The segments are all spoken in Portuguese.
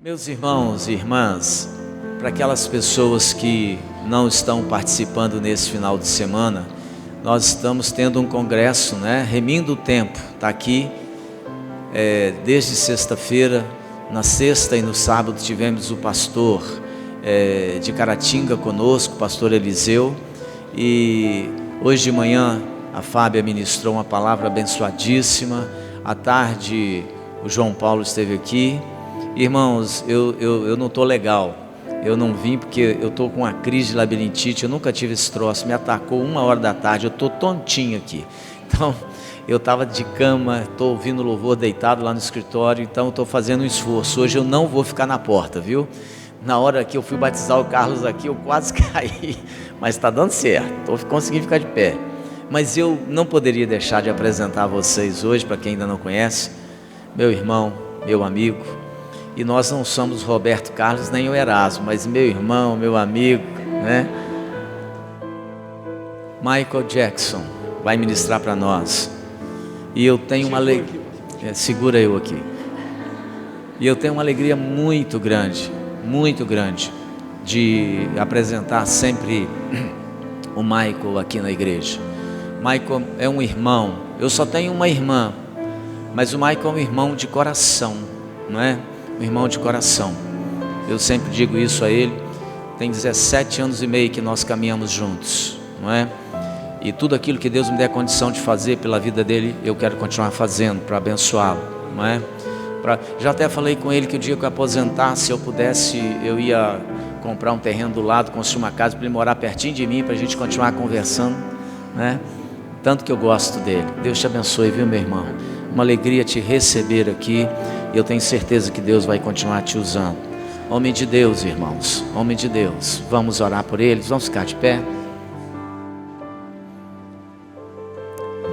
Meus irmãos e irmãs, para aquelas pessoas que não estão participando nesse final de semana, nós estamos tendo um congresso, Remindo o Tempo, está aqui, desde sexta-feira. Na sexta e no sábado tivemos o pastor de Caratinga conosco, o pastor Eliseu, e hoje de manhã a Fábia ministrou uma palavra abençoadíssima. À tarde o João Paulo esteve aqui. Irmãos, eu não estou legal, eu não vim porque eu estou com uma crise de labirintite, eu nunca tive esse troço, me atacou 1h da tarde, eu estou tontinho aqui. Então, eu estava de cama, estou ouvindo louvor deitado lá no escritório, então estou fazendo um esforço. Hoje eu não vou ficar na porta, viu? Na hora que eu fui batizar o Carlos aqui, eu quase caí, mas está dando certo, estou conseguindo ficar de pé. Mas eu não poderia deixar de apresentar a vocês hoje, para quem ainda não conhece, meu irmão, meu amigo. E nós não somos Roberto Carlos nem o Erasmo, mas meu irmão, meu amigo, Michael Jackson vai ministrar para nós. E eu tenho uma alegria, segura eu aqui. E eu tenho uma alegria muito grande de apresentar sempre o Michael aqui na igreja. Michael é um irmão, eu só tenho uma irmã, mas o Michael é um irmão de coração, um irmão de coração. Eu sempre digo isso a ele. Tem 17 anos e meio que nós caminhamos juntos, E tudo aquilo que Deus me der condição de fazer pela vida dele, eu quero continuar fazendo para abençoá-lo, Já até falei com ele que o dia que eu aposentar, se eu pudesse, eu ia comprar um terreno do lado, construir uma casa para ele morar pertinho de mim, para a gente continuar conversando, Tanto que eu gosto dele. Deus te abençoe, viu, meu irmão? Uma alegria te receber aqui. E eu tenho certeza que Deus vai continuar te usando. Homem de Deus, irmãos, homem de Deus. Vamos orar por eles, vamos ficar de pé.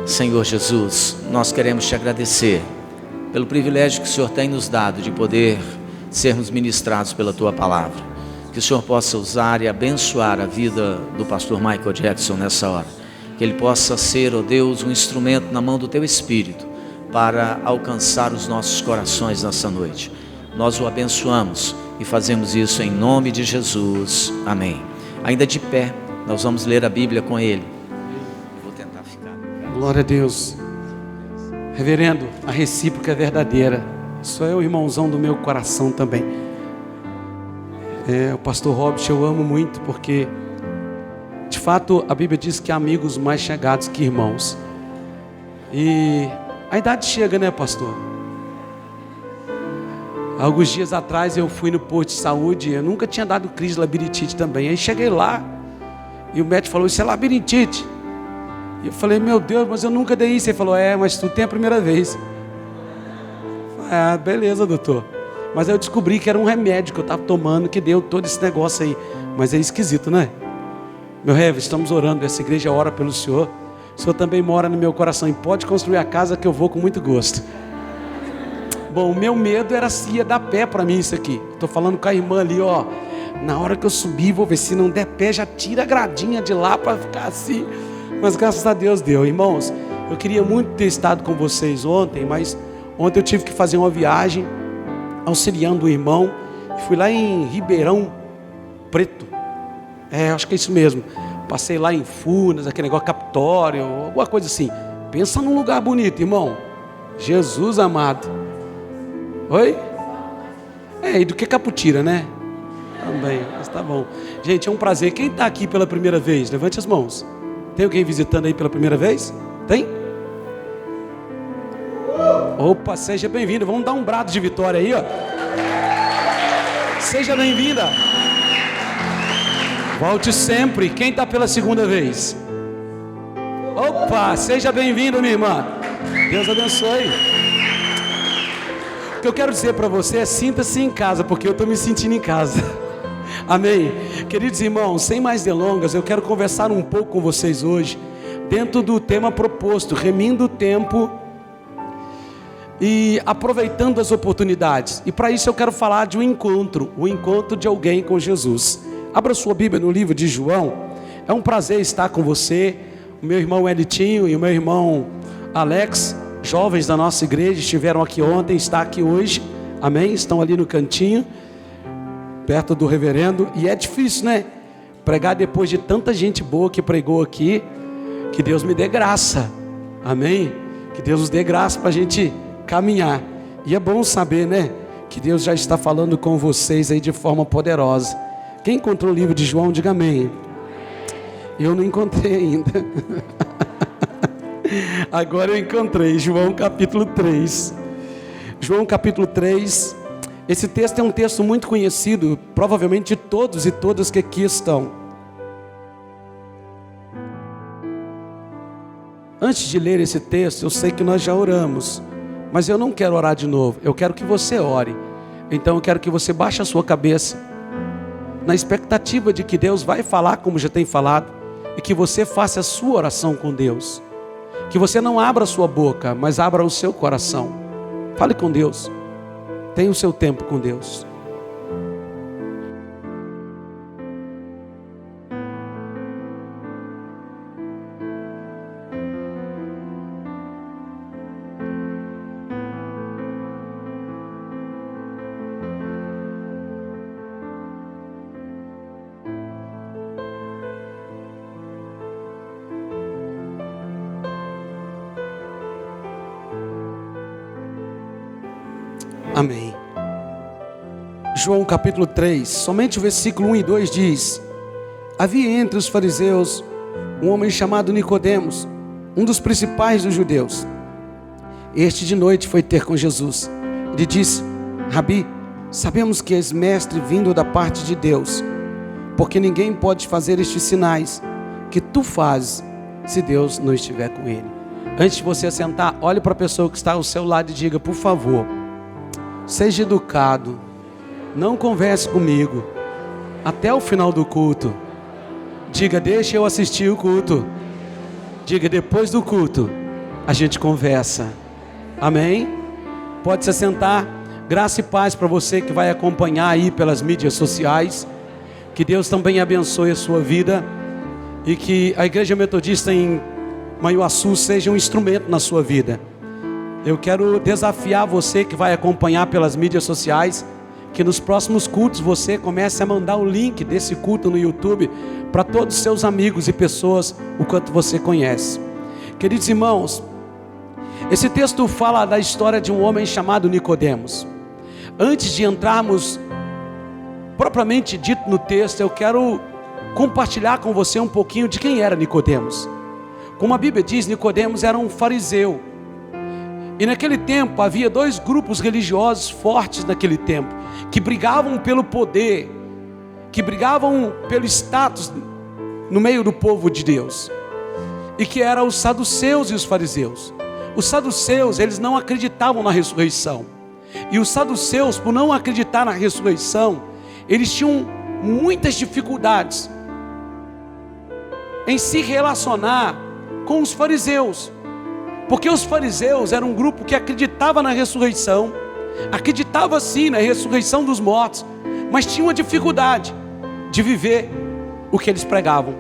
Senhor Jesus, nós queremos te agradecer pelo privilégio que o Senhor tem nos dado de poder sermos ministrados pela tua palavra. Que o Senhor possa usar e abençoar a vida do pastor Michael Jackson nessa hora. Que ele possa ser, ó Deus, um instrumento na mão do teu Espírito para alcançar os nossos corações nessa noite. Nós o abençoamos e fazemos isso em nome de Jesus. Amém. Ainda de pé, nós vamos ler a Bíblia com ele. Vou tentar ficar. Glória a Deus. Reverendo, a recíproca é verdadeira. Isso é o irmãozão do meu coração também. O pastor Robert eu amo muito, porque de fato a Bíblia diz que há amigos mais chegados que irmãos. E a idade chega, pastor? Alguns dias atrás eu fui no posto de saúde. Eu nunca tinha dado crise de labirintite também. Aí cheguei lá e o médico falou: isso é labirintite. E eu falei: meu Deus, mas eu nunca dei isso. Ele falou: mas tu tem a primeira vez. Beleza, doutor. Mas aí eu descobri que era um remédio que eu estava tomando que deu todo esse negócio aí. Mas é esquisito, Meu Rev, estamos orando. Essa igreja ora pelo Senhor. O Senhor também mora no meu coração e pode construir a casa que eu vou com muito gosto. Bom, o meu medo era se ia dar pé para mim isso aqui. Estou falando com a irmã ali, na hora que eu subir, vou ver se não der pé, já tira a gradinha de lá para ficar assim. Mas graças a Deus deu. Irmãos, eu queria muito ter estado com vocês ontem, mas ontem eu tive que fazer uma viagem auxiliando o irmão. Fui lá em Ribeirão Preto. Acho que é isso mesmo. Passei lá em Furnas, aquele negócio Capitólio, alguma coisa assim. Pensa num lugar bonito, irmão. Jesus amado. Oi? E do que Caputira, Também, mas tá bom. Gente, é um prazer. Quem está aqui pela primeira vez? Levante as mãos. Tem alguém visitando aí pela primeira vez? Tem? Opa, seja bem-vindo. Vamos dar um brado de vitória aí, Seja bem-vinda. Volte sempre. Quem está pela segunda vez? Opa, seja bem-vindo, minha irmã. Deus abençoe. O que eu quero dizer para você é: sinta-se em casa, porque eu estou me sentindo em casa. Amém. Queridos irmãos, sem mais delongas, eu quero conversar um pouco com vocês hoje, dentro do tema proposto, remindo o tempo e aproveitando as oportunidades. E para isso eu quero falar de um encontro, o encontro de alguém com Jesus. Abra sua Bíblia no livro de João. É um prazer estar com você, o meu irmão Elitinho e o meu irmão Alex, jovens da nossa igreja, estiveram aqui ontem, está aqui hoje. Amém? Estão ali no cantinho, perto do reverendo. E é difícil, né? Pregar depois de tanta gente boa que pregou aqui. Que Deus me dê graça. Amém? Que Deus nos dê graça para a gente caminhar. E é bom saber, né? Que Deus já está falando com vocês aí de forma poderosa. Quem encontrou o livro de João, diga amém. Eu não encontrei ainda. Agora eu encontrei, João capítulo 3. João capítulo 3. Esse texto é um texto muito conhecido, provavelmente de todos e todas que aqui estão. Antes de ler esse texto, eu sei que nós já oramos, mas eu não quero orar de novo, eu quero que você ore. Então eu quero que você baixe a sua cabeça, na expectativa de que Deus vai falar como já tem falado, e que você faça a sua oração com Deus. Que você não abra a sua boca, mas abra o seu coração. Fale com Deus. Tenha o seu tempo com Deus. Amém. João capítulo 3, somente o versículo 1 e 2 diz: havia entre os fariseus um homem chamado Nicodemos, um dos principais dos judeus. Este de noite foi ter com Jesus. Ele disse: Rabi, sabemos que és mestre vindo da parte de Deus, porque ninguém pode fazer estes sinais que tu fazes se Deus não estiver com ele. Antes de você sentar, olhe para a pessoa que está ao seu lado e diga: por favor, seja educado, não converse comigo até o final do culto. Diga: deixa eu assistir o culto. Diga: depois do culto a gente conversa. Amém? Pode se sentar. Graça e paz para você que vai acompanhar aí pelas mídias sociais. Que Deus também abençoe a sua vida e que a Igreja Metodista em Manhuaçu seja um instrumento na sua vida. Eu quero desafiar você que vai acompanhar pelas mídias sociais, que nos próximos cultos você comece a mandar o link desse culto no YouTube para todos os seus amigos e pessoas o quanto você conhece. Queridos irmãos, esse texto fala da história de um homem chamado Nicodemos. Antes de entrarmos propriamente dito no texto, eu quero compartilhar com você um pouquinho de quem era Nicodemos. Como a Bíblia diz, Nicodemos era um fariseu. E naquele tempo havia dois grupos religiosos fortes naquele tempo, que brigavam pelo poder, que brigavam pelo status no meio do povo de Deus, e que eram os saduceus e os fariseus. Os saduceus, eles não acreditavam na ressurreição, e os saduceus, por não acreditar na ressurreição, eles tinham muitas dificuldades em se relacionar com os fariseus. Porque os fariseus eram um grupo que acreditava na ressurreição, acreditava sim na ressurreição dos mortos, mas tinha uma dificuldade de viver o que eles pregavam.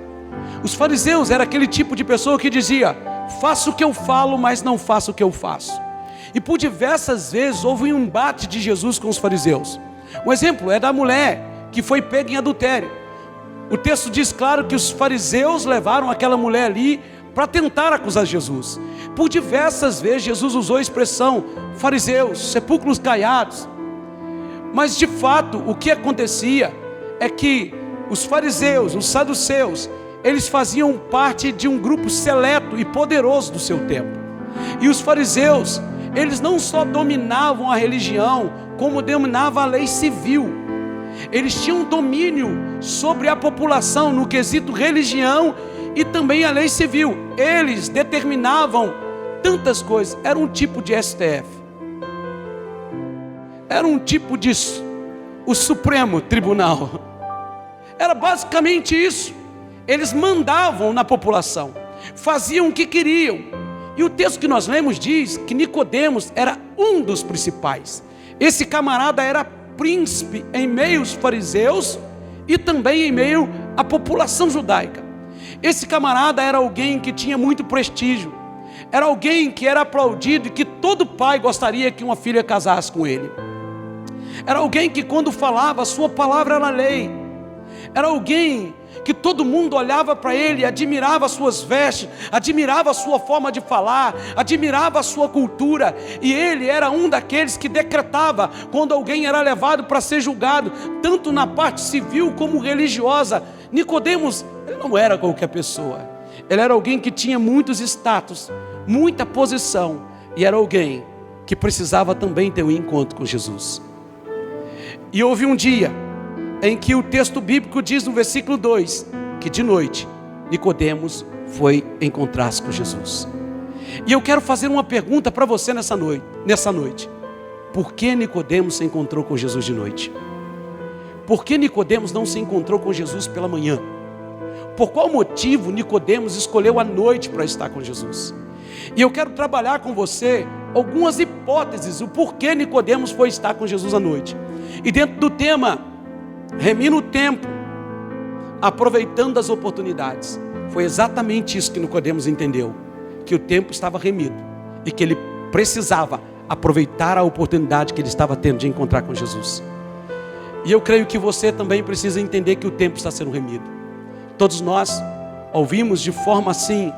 Os fariseus eram aquele tipo de pessoa que dizia: faço o que eu falo, mas não faço o que eu faço. E por diversas vezes houve um embate de Jesus com os fariseus. Um exemplo é da mulher que foi pega em adultério. O texto diz claro que os fariseus levaram aquela mulher ali para tentar acusar Jesus. Por diversas vezes Jesus usou a expressão fariseus, sepulcros caiados. Mas de fato o que acontecia é que os fariseus, os saduceus, eles faziam parte de um grupo seleto e poderoso do seu tempo. E os fariseus, eles não só dominavam a religião, como dominavam a lei civil. Eles tinham domínio sobre a população no quesito religião e também a lei civil. Eles determinavam tantas coisas. Era um tipo de STF. Era um tipo de o Supremo Tribunal. Era basicamente isso. Eles mandavam na população, faziam o que queriam. E o texto que nós lemos diz que Nicodemos era um dos principais. Esse camarada era príncipe em meio aos fariseus e também em meio à população judaica. Esse camarada era alguém que tinha muito prestígio, era alguém que era aplaudido e que todo pai gostaria que uma filha casasse com ele. Era alguém que quando falava, a sua palavra era lei. Era alguém que todo mundo olhava para ele, admirava as suas vestes, admirava a sua forma de falar, admirava a sua cultura. E ele era um daqueles que decretava quando alguém era levado para ser julgado, tanto na parte civil como religiosa. Nicodemos, ele não era qualquer pessoa. Ele era alguém que tinha muitos status, muita posição, e era alguém que precisava também ter um encontro com Jesus. E houve um dia em que o texto bíblico diz no versículo 2, que de noite Nicodemos foi encontrar-se com Jesus. E eu quero fazer uma pergunta para você nessa noite. Por que Nicodemos se encontrou com Jesus de noite? Por que Nicodemos não se encontrou com Jesus pela manhã? Por qual motivo Nicodemos escolheu a noite para estar com Jesus? E eu quero trabalhar com você algumas hipóteses, o porquê Nicodemos foi estar com Jesus à noite. E dentro do tema, remindo o tempo, aproveitando as oportunidades. Foi exatamente isso que Nicodemos entendeu, que o tempo estava remido e que ele precisava aproveitar a oportunidade que ele estava tendo de encontrar com Jesus. E eu creio que você também precisa entender que o tempo está sendo remido. Todos nós ouvimos de forma assim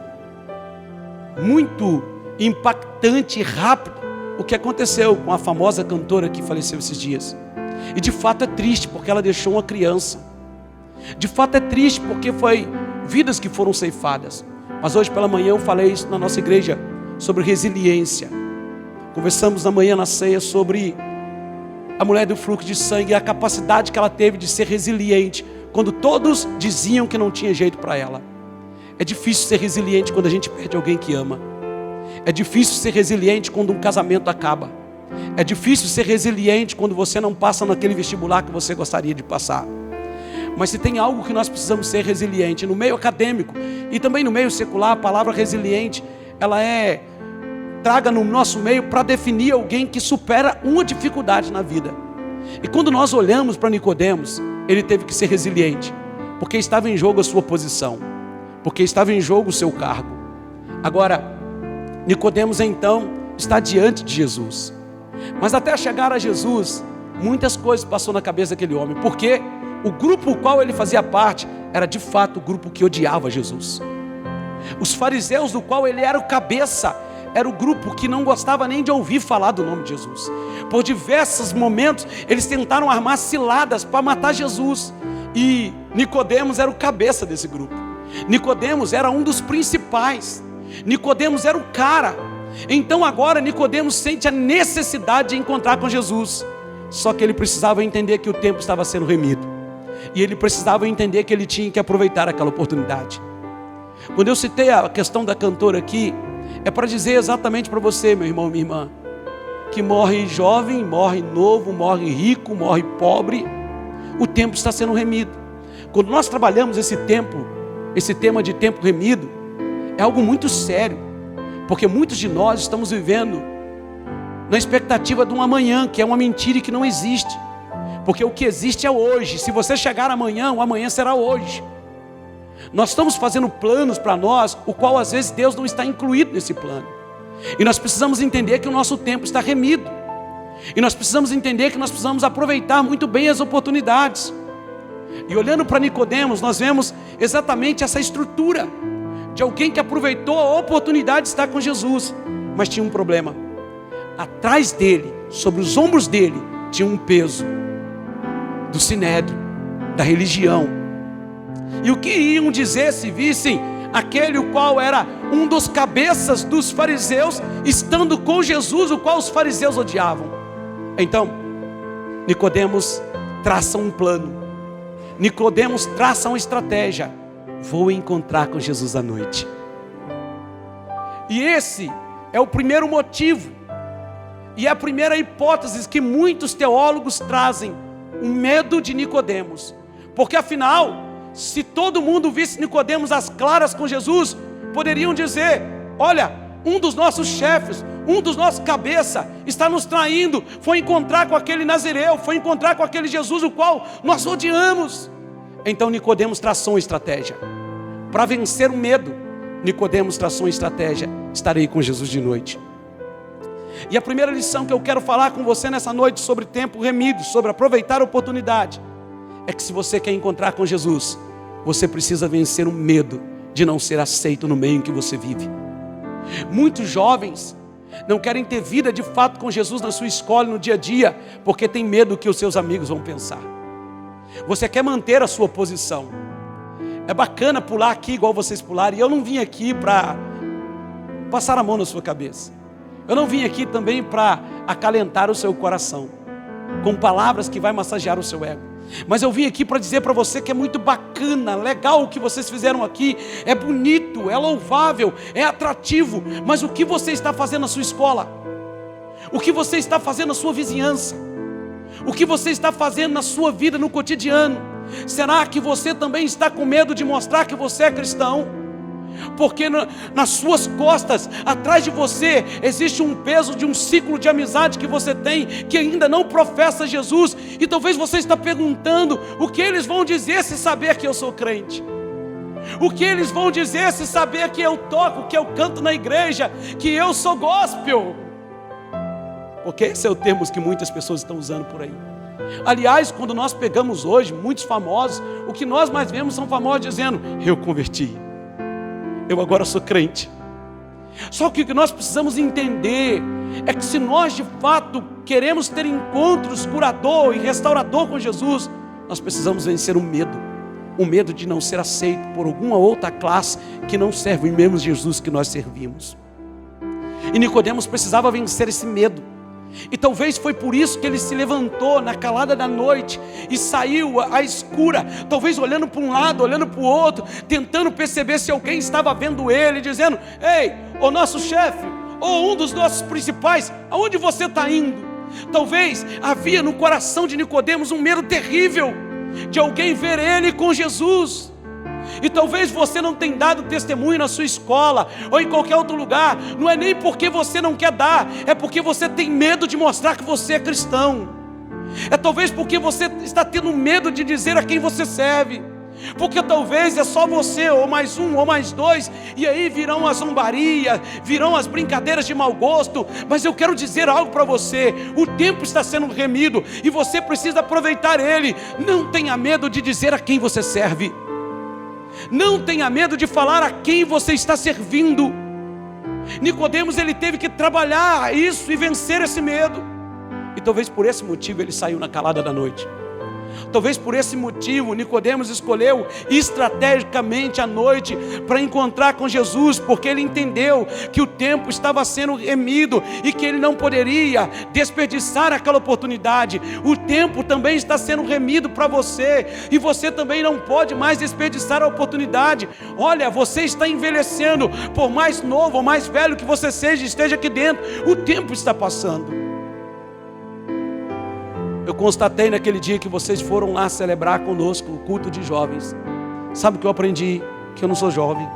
muito impactante e rápida o que aconteceu com a famosa cantora que faleceu esses dias. E de fato é triste, porque ela deixou uma criança. De fato é triste, porque foi vidas que foram ceifadas. Mas hoje pela manhã eu falei isso na nossa igreja, sobre resiliência. Conversamos na manhã na ceia sobre a mulher do fluxo de sangue e a capacidade que ela teve de ser resiliente, quando todos diziam que não tinha jeito para ela. É difícil ser resiliente quando a gente perde alguém que ama. É difícil ser resiliente quando um casamento acaba. É difícil ser resiliente quando você não passa naquele vestibular que você gostaria de passar. Mas se tem algo que nós precisamos ser resiliente, no meio acadêmico e também no meio secular, a palavra resiliente, ela é traga no nosso meio para definir alguém que supera uma dificuldade na vida. E quando nós olhamos para Nicodemos, ele teve que ser resiliente, porque estava em jogo a sua posição, porque estava em jogo o seu cargo. Agora, Nicodemos então está diante de Jesus. Mas até chegar a Jesus, muitas coisas passou na cabeça daquele homem, porque o grupo do qual ele fazia parte era de fato o grupo que odiava Jesus. Os fariseus do qual ele era o cabeça, era o grupo que não gostava nem de ouvir falar do nome de Jesus. Por diversos momentos eles tentaram armar ciladas para matar Jesus, e Nicodemos era o cabeça desse grupo. Nicodemos era um dos principais. Nicodemos era o cara. Então agora Nicodemos sente a necessidade de encontrar com Jesus. Só que ele precisava entender que o tempo estava sendo remido, e ele precisava entender que ele tinha que aproveitar aquela oportunidade. Quando eu citei a questão da cantora aqui, é para dizer exatamente para você, meu irmão e minha irmã, que morre jovem, morre novo, morre rico, morre pobre, o tempo está sendo remido. Quando nós trabalhamos esse tema de tempo remido, é algo muito sério, porque muitos de nós estamos vivendo na expectativa de um amanhã, que é uma mentira e que não existe, porque o que existe é hoje. Se você chegar amanhã, o amanhã será hoje. Nós estamos fazendo planos para nós, o qual às vezes Deus não está incluído nesse plano, e nós precisamos entender que o nosso tempo está remido, e nós precisamos entender que nós precisamos aproveitar muito bem as oportunidades. E olhando para Nicodemos, nós vemos exatamente essa estrutura de alguém que aproveitou a oportunidade de estar com Jesus, mas tinha um problema. Atrás dele, sobre os ombros dele, tinha um peso do sinédrio, da religião. E o que iriam dizer se vissem aquele o qual era um dos cabeças dos fariseus estando com Jesus, o qual os fariseus odiavam? Então Nicodemos traça um plano, Nicodemos traça uma estratégia: vou encontrar com Jesus à noite. E esse é o primeiro motivo, e é a primeira hipótese que muitos teólogos trazem: o medo de Nicodemos. Porque afinal, se todo mundo visse Nicodemos às claras com Jesus, poderiam dizer: olha, um dos nossos chefes, um dos nossos cabeças está nos traindo, foi encontrar com aquele nazireu, foi encontrar com aquele Jesus o qual nós odiamos. Então Nicodemos traçou uma estratégia para vencer o medo. Nicodemos traçou uma estratégia: estarei com Jesus de noite. E a primeira lição que eu quero falar com você nessa noite sobre tempo remido, sobre aproveitar a oportunidade, é que se você quer encontrar com Jesus, você precisa vencer o medo de não ser aceito no meio em que você vive. Muitos jovens não querem ter vida de fato com Jesus na sua escola e no dia a dia, porque tem medo do que os seus amigos vão pensar. Você quer manter a sua posição. É bacana pular aqui igual vocês pularam, e eu não vim aqui para passar a mão na sua cabeça. Eu não vim aqui também para acalentar o seu coração com palavras que vai massagear o seu ego. Mas eu vim aqui para dizer para você que é muito bacana, legal o que vocês fizeram aqui, é bonito, é louvável, é atrativo, mas o que você está fazendo na sua escola? O que você está fazendo na sua vizinhança? O que você está fazendo na sua vida, no cotidiano? Será que você também está com medo de mostrar que você é cristão? Porque nas suas costas, atrás de você, existe um peso de um ciclo de amizade que você tem, que ainda não professa Jesus, e talvez você está perguntando, o que eles vão dizer se saber que eu sou crente? O que eles vão dizer se saber que eu toco, que eu canto na igreja, que eu sou gospel? Porque esse é o termo que muitas pessoas estão usando por aí. Aliás, quando nós pegamos hoje, muitos famosos, o que nós mais vemos são famosos dizendo, eu converti, eu agora sou crente. Só que o que nós precisamos entender é que se nós de fato queremos ter encontros curador e restaurador com Jesus, nós precisamos vencer o medo de não ser aceito por alguma outra classe que não serve o mesmo Jesus que nós servimos. E Nicodemos precisava vencer esse medo. E talvez foi por isso que ele se levantou na calada da noite e saiu à escura, talvez olhando para um lado, olhando para o outro, tentando perceber se alguém estava vendo ele, dizendo, ei, o nosso chefe, ou um dos nossos principais, aonde você está indo? Talvez havia no coração de Nicodemos um medo terrível de alguém ver ele com Jesus. E talvez você não tenha dado testemunho na sua escola ou em qualquer outro lugar. Não é nem porque você não quer dar, é porque você tem medo de mostrar que você é cristão. É talvez porque você está tendo medo de dizer a quem você serve. Porque talvez é só você, ou mais um, ou mais dois, e aí virão a zombaria, virão as brincadeiras de mau gosto. Mas eu quero dizer algo para você, o tempo está sendo remido, e você precisa aproveitar ele. Não tenha medo de dizer a quem você serve. Não tenha medo de falar a quem você está servindo. Nicodemos, ele teve que trabalhar isso e vencer esse medo. E talvez por esse motivo ele saiu na calada da noite. Talvez por esse motivo Nicodemos escolheu estrategicamente a noite para encontrar com Jesus, porque ele entendeu que o tempo estava sendo remido e que ele não poderia desperdiçar aquela oportunidade. O tempo também está sendo remido para você, e você também não pode mais desperdiçar a oportunidade. Olha, você está envelhecendo, por mais novo ou mais velho que você seja, esteja aqui dentro, o tempo está passando. Eu constatei naquele dia que vocês foram lá celebrar conosco o culto de jovens. Sabe o que eu aprendi? Que eu não sou jovem.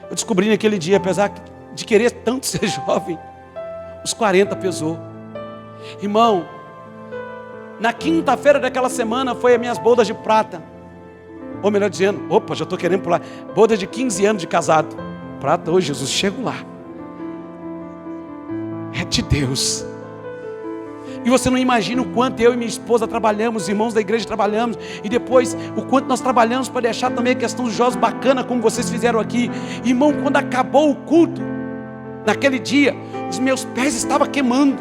Eu descobri naquele dia, apesar de querer tanto ser jovem, os 40 pesou. Irmão, na quinta-feira daquela semana foi as minhas bodas de prata. Ou melhor dizendo, já estou querendo pular. Bodas de 15 anos de casado. Prata, hoje Jesus, chego lá. É de Deus. E você não imagina o quanto eu e minha esposa trabalhamos, os irmãos da igreja trabalhamos, e depois o quanto nós trabalhamos para deixar também a questão dos jovens bacana, como vocês fizeram aqui. Irmão, quando acabou o culto, naquele dia, os meus pés estavam queimando,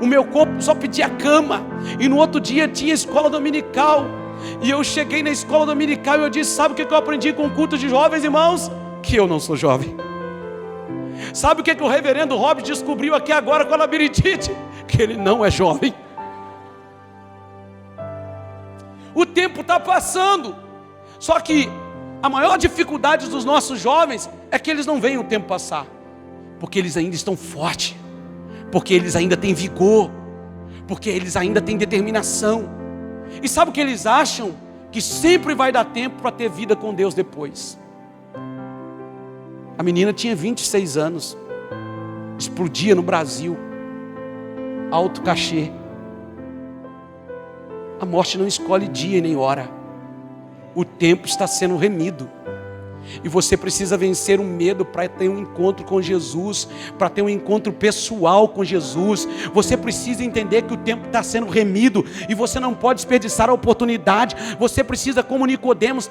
o meu corpo só pedia cama, e no outro dia tinha escola dominical, e eu cheguei na escola dominical e eu disse, sabe o que eu aprendi com o culto de jovens, irmãos? Que eu não sou jovem. Sabe o que o reverendo Robert descobriu aqui agora com a labirintite? Que ele não é jovem. O tempo está passando. Só que a maior dificuldade dos nossos jovens é que eles não veem o tempo passar, porque eles ainda estão fortes, porque eles ainda têm vigor, porque eles ainda têm determinação. E sabe o que eles acham? Que sempre vai dar tempo para ter vida com Deus depois. A menina tinha 26 anos, explodia no Brasil, alto cachê. A morte não escolhe dia nem hora. O tempo está sendo remido. E você precisa vencer o medo para ter um encontro com Jesus, para ter um encontro pessoal com Jesus. Você precisa entender que o tempo está sendo remido e você não pode desperdiçar a oportunidade. Você precisa, como Nicodemos,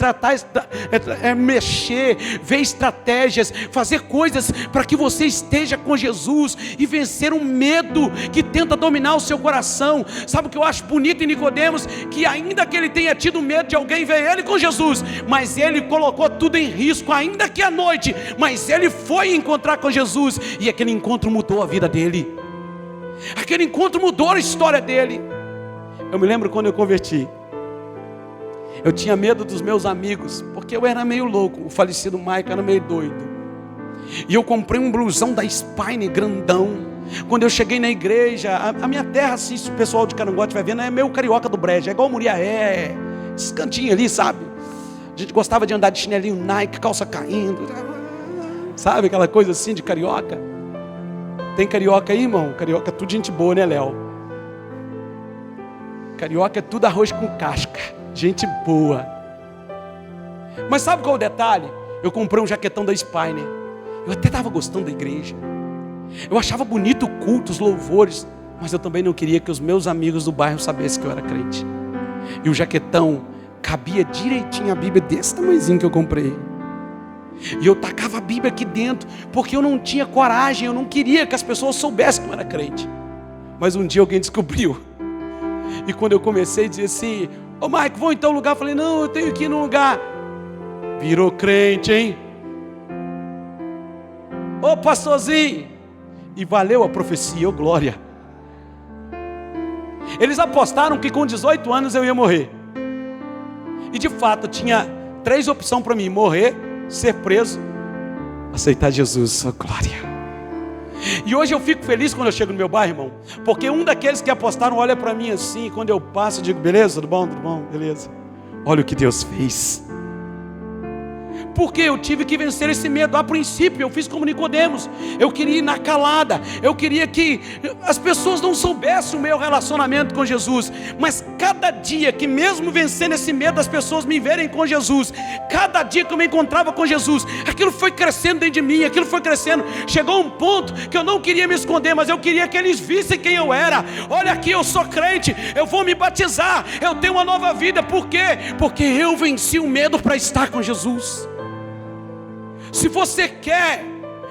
mexer, ver estratégias, fazer coisas para que você esteja com Jesus e vencer um medo que tenta dominar o seu coração. Sabe o que eu acho bonito em Nicodemos? Que ainda que ele tenha tido medo de alguém ver ele com Jesus, mas ele colocou tudo em risco, ainda que à noite, mas ele foi encontrar com Jesus, e aquele encontro mudou a vida dele, aquele encontro mudou a história dele. Eu me lembro quando eu converti, eu tinha medo dos meus amigos, porque eu era meio louco, o falecido Maico era meio doido, e eu comprei um blusão da Spine grandão. Quando eu cheguei na igreja, a minha terra, assim, se o pessoal de Carangote vai vendo, é meio carioca do Brejo, é igual Muriaé, esses cantinhos ali, sabe? A gente gostava de andar de chinelinho Nike, calça caindo, sabe aquela coisa assim de carioca? Tem carioca aí, irmão? Carioca é tudo gente boa, né, Léo? Carioca é tudo arroz com casca, gente boa. Mas sabe qual é o detalhe? Eu comprei um jaquetão da Spine. Eu até estava gostando da igreja, eu achava bonito o culto, os louvores, mas eu também não queria que os meus amigos do bairro soubessem que eu era crente. E o jaquetão cabia direitinho a Bíblia desse tamanhozinho que eu comprei. E eu tacava a Bíblia aqui dentro, porque eu não tinha coragem, eu não queria que as pessoas soubessem que eu era crente. Mas um dia alguém descobriu. E quando eu comecei a dizer assim: ô Maico, vou em tal lugar, eu falei: não, eu tenho que ir num lugar. Virou crente, hein? Ô pastorzinho. E valeu a profecia, ô glória. Eles apostaram que com 18 anos eu ia morrer. E de fato tinha 3 opções para mim: morrer, ser preso, aceitar Jesus. Oh, glória. E hoje eu fico feliz quando eu chego no meu bairro, irmão, porque um daqueles que apostaram olha para mim assim, e quando eu passo eu digo: beleza, tudo bom, beleza. Olha o que Deus fez. Porque eu tive que vencer esse medo. A princípio eu fiz como Nicodemos, eu queria ir na calada, eu queria que as pessoas não soubessem o meu relacionamento com Jesus. Mas cada dia que, mesmo vencendo esse medo, as pessoas me verem com Jesus, cada dia que eu me encontrava com Jesus, aquilo foi crescendo dentro de mim, aquilo foi crescendo. Chegou um ponto que eu não queria me esconder, mas eu queria que eles vissem quem eu era. Olha aqui, eu sou crente, eu vou me batizar, eu tenho uma nova vida. Por quê? Porque eu venci o medo para estar com Jesus. Se você quer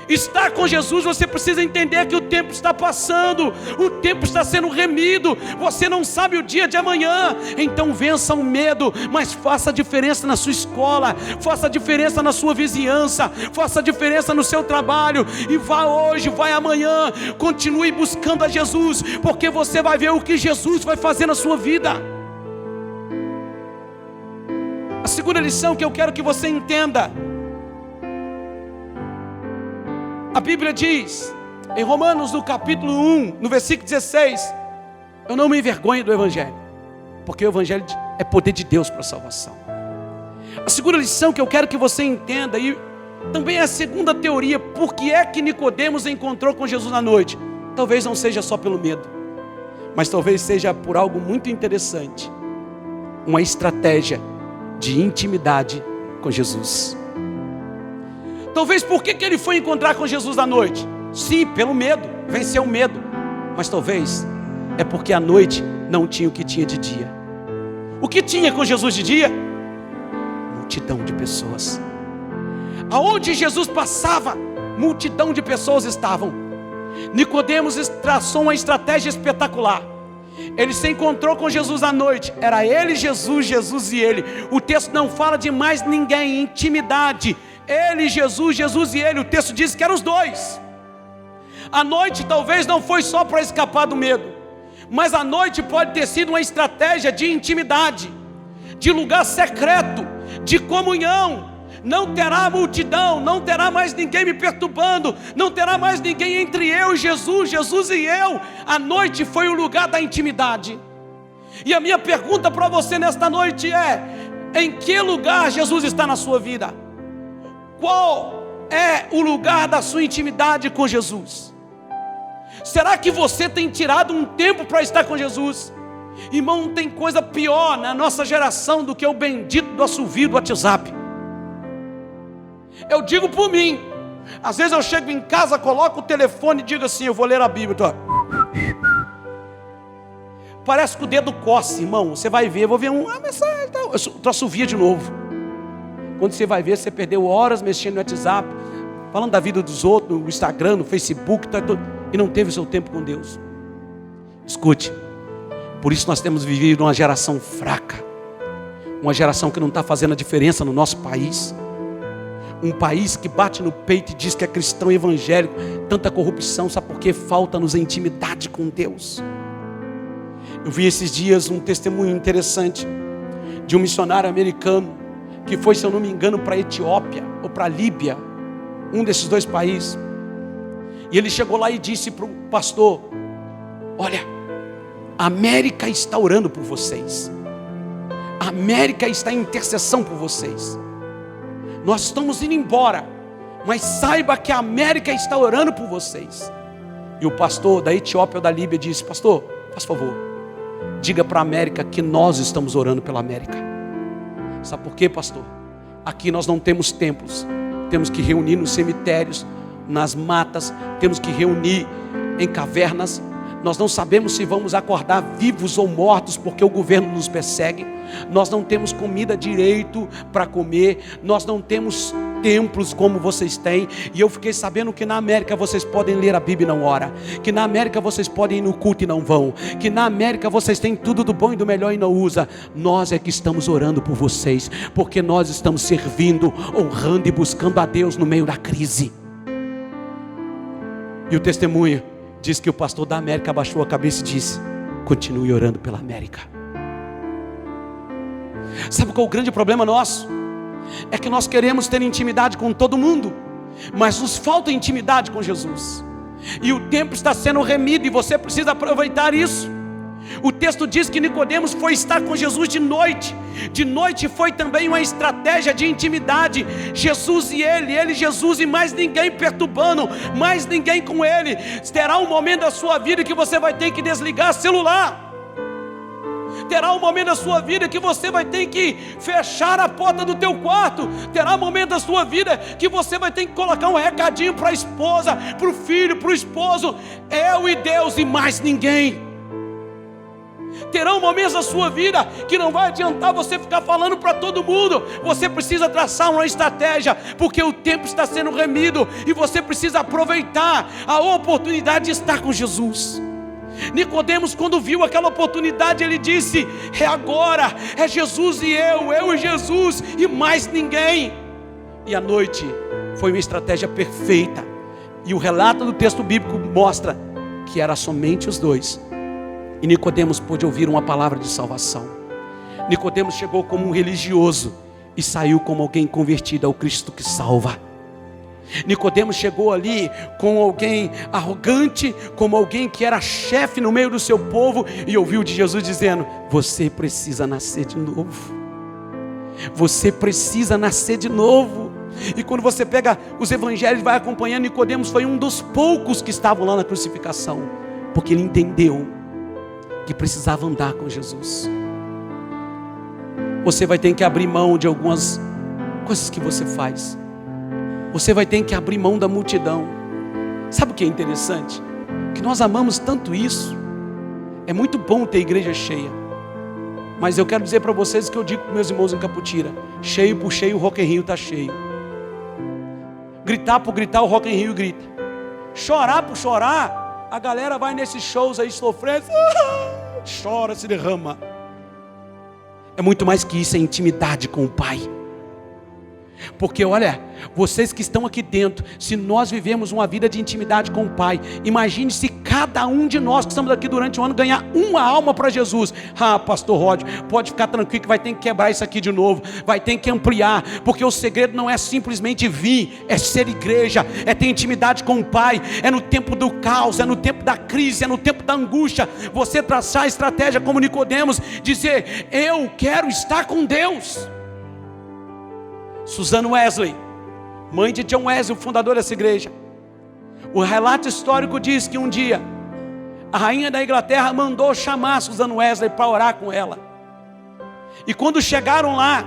estar com Jesus, você precisa entender que o tempo está passando, o tempo está sendo remido, você não sabe o dia de amanhã. Então vença o medo, mas faça a diferença na sua escola, faça a diferença na sua vizinhança, faça a diferença no seu trabalho. E vá hoje, vai amanhã, continue buscando a Jesus, porque você vai ver o que Jesus vai fazer na sua vida. A segunda lição que eu quero que você entenda, a Bíblia diz, em Romanos no capítulo 1, no versículo 16, eu não me envergonho do Evangelho, porque o Evangelho é poder de Deus para a salvação. A segunda lição que eu quero que você entenda, e também é a segunda teoria, por que é que Nicodemos encontrou com Jesus na noite? Talvez não seja só pelo medo, mas talvez seja por algo muito interessante, uma estratégia de intimidade com Jesus. Talvez por que ele foi encontrar com Jesus à noite? Sim, pelo medo, venceu o medo. Mas talvez é porque à noite não tinha o que tinha de dia. O que tinha com Jesus de dia? Multidão de pessoas. Aonde Jesus passava, multidão de pessoas estavam. Nicodemos traçou uma estratégia espetacular. Ele se encontrou com Jesus à noite. Era ele, Jesus e ele. O texto não fala de mais ninguém, intimidade. Ele, Jesus e ele. O texto diz que eram os dois. A noite talvez não foi só para escapar do medo, mas a noite pode ter sido uma estratégia de intimidade, de lugar secreto, de comunhão. Não terá multidão, não terá mais ninguém me perturbando, não terá mais ninguém entre eu e Jesus e eu. A noite foi o lugar da intimidade. E a minha pergunta para você nesta noite é: em que lugar Jesus está na sua vida? Qual é o lugar da sua intimidade com Jesus? Será que você tem tirado um tempo para estar com Jesus? Irmão, não tem coisa pior na nossa geração do que o bendito do assovio do WhatsApp. Eu digo por mim. Às vezes eu chego em casa, coloco o telefone e digo assim: eu vou ler a Bíblia. Então, parece que o dedo coça, irmão. Você vai ver, eu vou ver mensagem. Eu assovia de novo. Quando você vai ver, você perdeu horas mexendo no WhatsApp, falando da vida dos outros, no Instagram, no Facebook, e não teve o seu tempo com Deus. Escute, por isso nós temos vivido uma geração fraca, uma geração que não está fazendo a diferença no nosso país, um país que bate no peito e diz que é cristão evangélico, tanta corrupção, sabe por quê? Falta-nos a intimidade com Deus. Eu vi esses dias um testemunho interessante de um missionário americano que foi, se eu não me engano, para a Etiópia ou para a Líbia, um desses dois países. E ele chegou lá e disse para o pastor: olha, a América está orando por vocês, a América está em intercessão por vocês. Nós estamos indo embora, mas saiba que a América está orando por vocês. E o pastor da Etiópia ou da Líbia disse: pastor, faz favor, diga para a América que nós estamos orando pela América. Sabe por quê, pastor? Aqui nós não temos templos, temos que reunir nos cemitérios, nas matas, temos que reunir em cavernas. Nós não sabemos se vamos acordar vivos ou mortos, porque o governo nos persegue. Nós não temos comida direito para comer, nós não temos templos como vocês têm. E eu fiquei sabendo que na América vocês podem ler a Bíblia e não oram, que na América vocês podem ir no culto e não vão, que na América vocês têm tudo do bom e do melhor e não usam. Nós é que estamos orando por vocês, porque nós estamos servindo, honrando e buscando a Deus no meio da crise. E o testemunho diz que o pastor da América abaixou a cabeça e disse: continue orando pela América. Sabe qual é o grande problema nosso? É que nós queremos ter intimidade com todo mundo, mas nos falta intimidade com Jesus. E o tempo está sendo remido e você precisa aproveitar isso. O texto diz que Nicodemos foi estar com Jesus de noite. De noite foi também uma estratégia de intimidade. Jesus e ele Jesus e mais ninguém perturbando, mais ninguém com ele. Terá um momento da sua vida que você vai ter que desligar celular. Terá um momento da sua vida que você vai ter que fechar a porta do teu quarto. Terá um momento da sua vida que você vai ter que colocar um recadinho para a esposa, para o filho, para o esposo: eu e Deus e mais ninguém. Terão momentos da sua vida que não vai adiantar você ficar falando para todo mundo. Você precisa traçar uma estratégia, porque o tempo está sendo remido e você precisa aproveitar a oportunidade de estar com Jesus. Nicodemos, quando viu aquela oportunidade, ele disse: é agora, é Jesus e eu e Jesus e mais ninguém. E a noite foi uma estratégia perfeita, e o relato do texto bíblico mostra que era somente os dois. E Nicodemos pôde ouvir uma palavra de salvação. Nicodemos chegou como um religioso e saiu como alguém convertido ao Cristo que salva. Nicodemos chegou ali com alguém arrogante, como alguém que era chefe no meio do seu povo, e ouviu de Jesus dizendo: você precisa nascer de novo. Você precisa nascer de novo. E quando você pega os evangelhos e vai acompanhando, Nicodemos foi um dos poucos que estavam lá na crucificação, porque ele entendeu que precisava andar com Jesus. Você vai ter que abrir mão de algumas coisas que você faz. Você vai ter que abrir mão da multidão. Sabe o que é interessante? Que nós amamos tanto isso. É muito bom ter igreja cheia, mas eu quero dizer para vocês que eu digo para meus irmãos em Caputira: cheio por cheio, o Rock in Rio está cheio. Gritar por gritar, o Rock in Rio grita. Chorar por chorar, a galera vai nesses shows aí sofrendo, chora, se derrama. É muito mais que isso, é intimidade com o Pai. Porque olha, vocês que estão aqui dentro, se nós vivemos uma vida de intimidade com o Pai, imagine se cada um de nós que estamos aqui durante o ano ganhar uma alma para Jesus. Ah, pastor Rod, pode ficar tranquilo que vai ter que quebrar isso aqui de novo, vai ter que ampliar, porque o segredo não é simplesmente vir, é ser igreja, é ter intimidade com o Pai. É no tempo do caos, é no tempo da crise, é no tempo da angústia, você traçar a estratégia como Nicodemos, dizer: eu quero estar com Deus. Susan Wesley, mãe de John Wesley, o fundador dessa igreja, o relato histórico diz que um dia a rainha da Inglaterra mandou chamar Susan Wesley para orar com ela. E quando chegaram lá,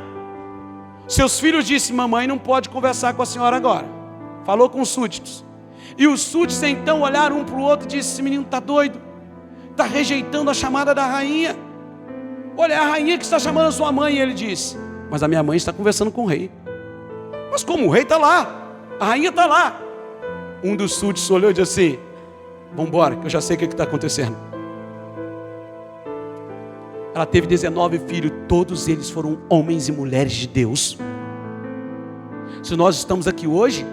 Seus filhos disseram: mamãe não pode conversar com a senhora agora. Falou com os súditos. E os súditos então olharam um para o outro e disseram: esse menino está doido, está rejeitando a chamada da rainha. Olha, é a rainha que está chamando a sua mãe. E ele disse: mas a minha mãe está conversando com o rei. Mas como? O rei está lá, a rainha está lá. Um dos súditos olhou e disse assim: vamos embora, que eu já sei o que está acontecendo. Ela teve 19 filhos, todos eles foram homens e mulheres de Deus. Se nós estamos aqui hoje,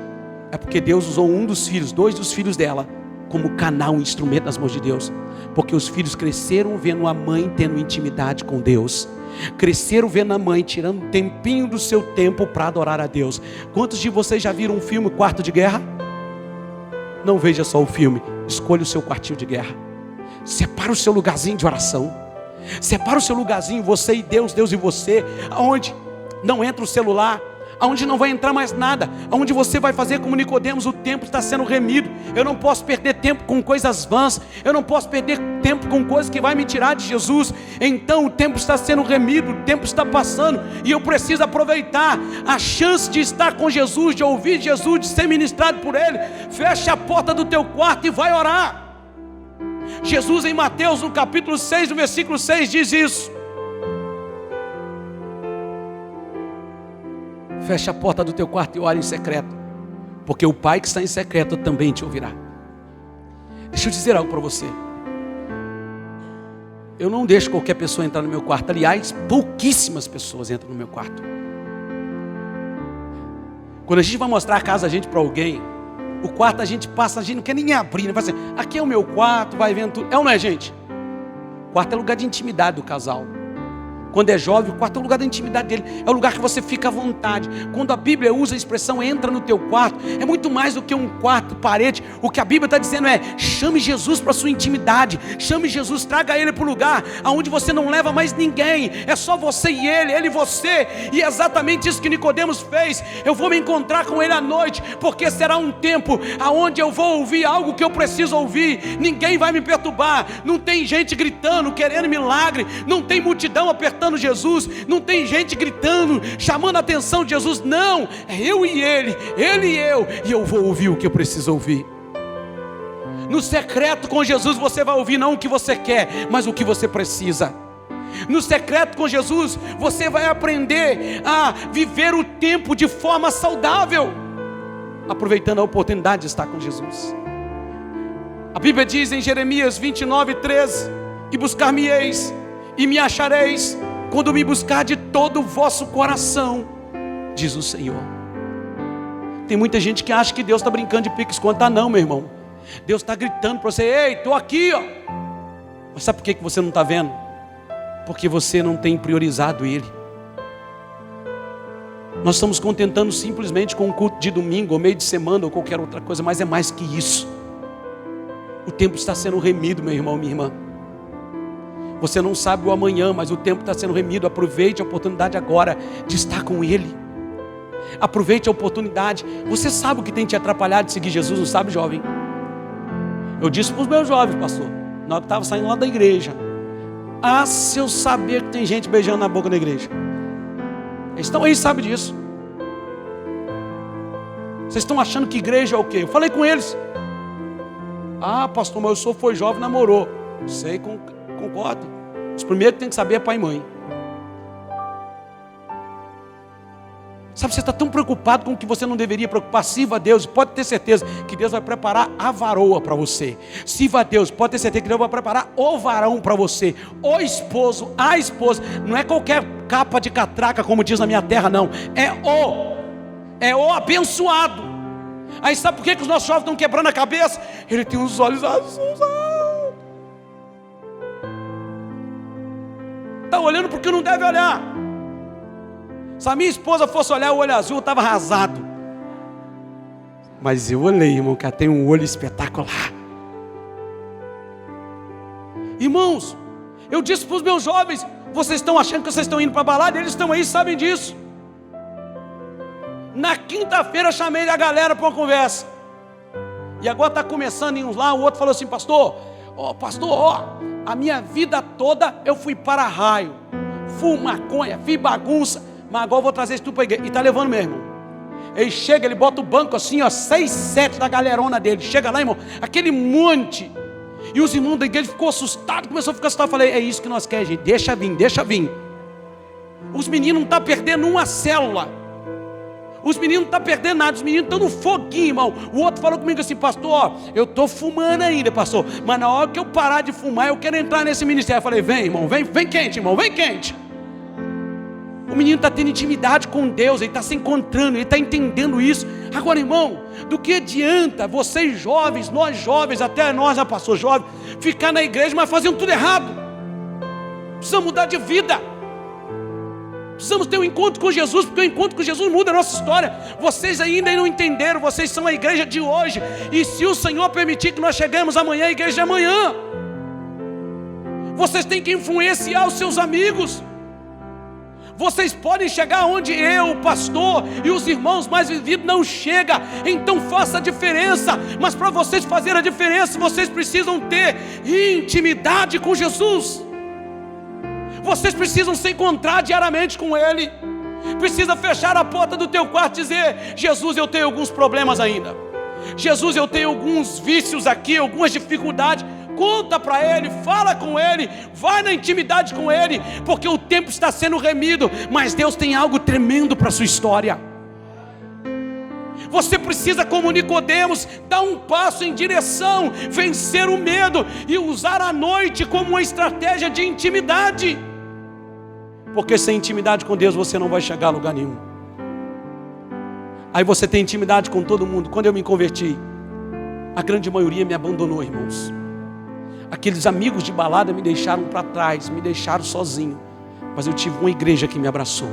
é porque Deus usou um dos filhos, 2 dos filhos dela, como canal, um instrumento nas mãos de Deus. Porque os filhos cresceram vendo a mãe tendo intimidade com Deus. Cresceram vendo a mãe tirando um tempinho do seu tempo para adorar a Deus. Quantos de vocês já viram um filme Quarto de Guerra? Não veja só o filme, escolha o seu quartinho de guerra. Separa o seu lugarzinho de oração. Separa o seu lugarzinho, você e Deus, Deus e você, aonde não entra o celular, aonde não vai entrar mais nada, aonde você vai fazer como Nicodemos. O tempo está sendo remido. Eu não posso perder tempo com coisas vãs, eu não posso perder tempo com coisas que vai me tirar de Jesus. Então o tempo está sendo remido, o tempo está passando, e eu preciso aproveitar a chance de estar com Jesus, de ouvir Jesus, de ser ministrado por Ele. Fecha a porta do teu quarto e vai orar. Jesus em Mateus no capítulo 6, no versículo 6 diz isso: fecha a porta do teu quarto e ore em secreto, porque o Pai que está em secreto também te ouvirá. Deixa eu dizer algo para você. Eu não deixo qualquer pessoa entrar no meu quarto. Aliás, pouquíssimas pessoas entram no meu quarto. Quando a gente vai mostrar a casa da gente para alguém, o quarto a gente passa, a gente não quer nem abrir, né? Fala assim: aqui é o meu quarto, vai vendo tudo. É ou não é, gente? O quarto é lugar de intimidade do casal. Quando é jovem, o quarto é o lugar da intimidade dele, é o lugar que você fica à vontade. Quando a Bíblia usa a expressão entra no teu quarto, é muito mais do que um quarto, parede. O que a Bíblia está dizendo é: chame Jesus para a sua intimidade, chame Jesus, traga Ele para o lugar onde você não leva mais ninguém, é só você e Ele e você. E é exatamente isso que Nicodemos fez. Eu vou me encontrar com Ele à noite, porque será um tempo aonde eu vou ouvir algo que eu preciso ouvir. Ninguém vai me perturbar, não tem gente gritando, querendo milagre, não tem multidão apertando Jesus, não tem gente gritando, chamando a atenção de Jesus. Não, é eu e Ele e eu, e eu vou ouvir o que eu preciso ouvir. No secreto com Jesus você vai ouvir não o que você quer, mas o que você precisa. No secreto com Jesus você vai aprender a viver o tempo de forma saudável, aproveitando a oportunidade de estar com Jesus. A Bíblia diz em Jeremias 29:13: e buscar-me-eis e me achareis, quando me buscar de todo o vosso coração, diz o Senhor. Tem muita gente que acha que Deus está brincando de pique-esconde. Tá não, meu irmão. Deus está gritando para você: ei, estou aqui, ó. Mas sabe por que você não está vendo? Porque você não tem priorizado Ele. Nós estamos contentando simplesmente com um culto de domingo, ou meio de semana, ou qualquer outra coisa, mas é mais que isso. O tempo está sendo remido, meu irmão, minha irmã. Você não sabe o amanhã, mas o tempo está sendo remido. Aproveite a oportunidade agora de estar com Ele. Aproveite a oportunidade. Você sabe o que tem te atrapalhado de seguir Jesus, não sabe, jovem? Eu disse para os meus jovens, pastor, na hora que estava saindo lá da igreja: ah, se eu saber que tem gente beijando na boca da igreja. Eles estão aí, sabem disso. Vocês estão achando que igreja é o quê? Eu falei com eles: ah, pastor, mas eu foi jovem, namorou. Sei, concordo. Os primeiros que tem que saber é pai e mãe. Sabe, você está tão preocupado com o que você não deveria preocupar. Sirva a Deus, pode ter certeza que Deus vai preparar a varoa para você. Sirva a Deus, pode ter certeza que Deus vai preparar o varão para você, o esposo, a esposa. Não é qualquer capa de catraca, como diz na minha terra, não. É o abençoado. Aí sabe por que os nossos jovens estão quebrando a cabeça? Ele tem os olhos azuis. Está olhando porque não deve olhar. Se a minha esposa fosse olhar o olho azul, eu estava arrasado. Mas eu olhei, irmão, que ela tem um olho espetacular. Irmãos, eu disse para os meus jovens: vocês estão achando que vocês estão indo para a balada? Eles estão aí, sabem disso. Na quinta-feira eu chamei a galera para uma conversa. E agora está começando em uns lá. O outro falou assim: pastor, a minha vida toda eu fui para raio, fui maconha, fiz bagunça. mas agora eu vou trazer isso tudo para a igreja. E está levando mesmo, irmão. Ele chega, ele bota o banco assim, ó, 6, 7 da galerona dele. Chega lá, irmão, aquele monte. E os irmãos da igreja ficou assustado, começou a ficar assustado. Eu falei, é isso que nós queremos, gente, deixa vir, deixa vir. Os meninos não estão perdendo uma célula. Os meninos não estão perdendo nada, os meninos estão no foguinho, irmão. O outro falou comigo assim, pastor, ó, eu estou fumando ainda, pastor, mas na hora que eu parar de fumar, eu quero entrar nesse ministério. Eu falei, vem, irmão, vem quente, irmão, vem quente. O menino está tendo intimidade com Deus, ele está se encontrando, ele está entendendo isso. Agora, irmão, do que adianta vocês jovens, nós jovens, até nós, já pastor jovem, ficar na igreja, mas fazendo tudo errado? Precisamos mudar de vida. Precisamos ter um encontro com Jesus, porque o encontro com Jesus muda a nossa história. Vocês ainda não entenderam, vocês são a igreja de hoje. E se o Senhor permitir que nós cheguemos amanhã, a igreja é amanhã. Vocês têm que influenciar os seus amigos. Vocês podem chegar onde eu, o pastor e os irmãos mais vividos não chegam. Então faça a diferença. Mas para vocês fazerem a diferença, vocês precisam ter intimidade com Jesus. Vocês precisam se encontrar diariamente com Ele. Precisa fechar a porta do teu quarto e dizer, Jesus, eu tenho alguns problemas ainda. Jesus, eu tenho alguns vícios aqui, algumas dificuldades. Conta para Ele, fala com Ele, vai na intimidade com Ele, porque o tempo está sendo remido, mas Deus tem algo tremendo para a sua história. Você precisa, como Nicodemos, dar um passo em direção, vencer o medo e usar a noite como uma estratégia de intimidade, porque sem intimidade com Deus você não vai chegar a lugar nenhum. Aí você tem intimidade com todo mundo. Quando eu me converti, a grande maioria me abandonou, irmãos. Aqueles amigos de balada me deixaram para trás, me deixaram sozinho. Mas eu tive uma igreja que me abraçou.